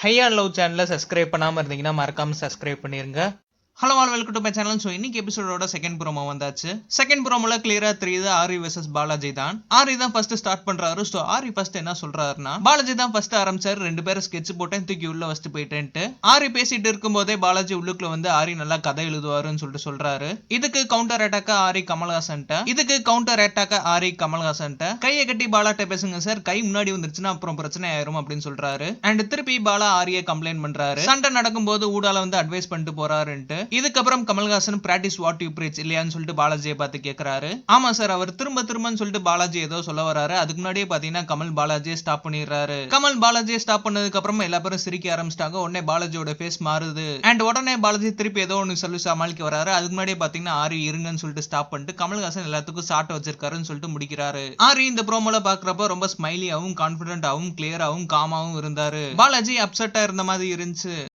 High and love சேனலை subscribe பண்ணாமல் இருந்தீங்கன்னா மறக்காம சப்ஸ்கிரைப் பண்ணிருங்க. Hello all welcome to my channel. So இன்னைக்கு எபிசோடோட செகண்ட் ப்ரோமோ வந்தாச்சு. செகண்ட் ப்ரோமோல கிளியரா தெரியுது ஆரி வெர்சஸ் பாலாஜி தான். ஆரி தான் ஃபர்ஸ்ட் ஸ்டார்ட் பண்றாரு. ஸோ ஆரி ஃபர்ஸ்ட் என்ன சொல்றாருன்னா, பாலாஜி தான் ஃபர்ஸ்ட் ஆரம்பிச்சாரு, 2 பேரும் ஸ்கெட்ச் போட்டேன், தூக்கி உள்ள வச்சுட்டு போயிட்டேன்ட்டு. ஆரி பேசிட்டு இருக்கும் போதே பாலாஜி உள்ளுக்குள்ள வந்து ஆரி நல்லா கதை எழுதுவாருன்னு சொல்றாரு. இதுக்கு கவுண்டர் அட்டாக்கா ஆரி கமல்ஹாசன்ட்ட கையை கட்டி பாலாட்ட பேசுங்க சார், கை முன்னாடி வந்துருச்சுன்னா அப்புறம் பிரச்சனை ஆயிரும் அப்படின்னு சொல்றாரு. அண்ட் திருப்பி பாலா ஆரிய கம்ப்ளைண்ட் பண்றாரு, சண்டை நடக்கும் போது ஊடால வந்து அட்வைஸ் பண்ணிட்டு போறாருன்ட்டு. இதுக்கப்புறம் Kamal Haasan practice what you breach இல்லையான்னு சொல்லிட்டு பாலாஜியை பார்த்து கேட்கிறாரு. ஆமா சார், அவர் திரும்பன்னு சொல்லிட்டு பாலாஜி ஏதோ சொல்ல வராரு. அதுக்கு முன்னாடியே பாத்தீங்கன்னா கமல் பாலாஜியை ஸ்டாப் பண்ணிடுறாரு. கமல் பாலாஜியை ஸ்டாப் பண்ணதுக்கு அப்புறம் எல்லா பேரும் சிரிக்க ஆரம்பிச்சிட்டாங்க. உடனே பாலாஜியோட ஃபேஸ் மாறுது. அண்ட் உடனே பாலாஜி திருப்பி ஏதோ ஒன்னு சொல்லி சமாளிக்க வராரு. அதுக்கு முன்னாடியே பாத்தீங்கன்னா ஆரி இருங்கன்னு சொல்லிட்டு ஸ்டாப் பண்ணிட்டு கமல்ஹாசன் எல்லாத்துக்கும் சாட் வச்சிருக்காருன்னு சொல்லிட்டு முடிக்கிறாரு. ஆரி இந்த ப்ரோமோல பாக்குறப்ப ரொம்ப ஸ்மைலியாவும் கான்பிடென்டாவும் கிளியராவும் காமாவும் இருந்தாரு. பாலாஜி அப்செட்டா இருந்த மாதிரி இருந்துச்சு.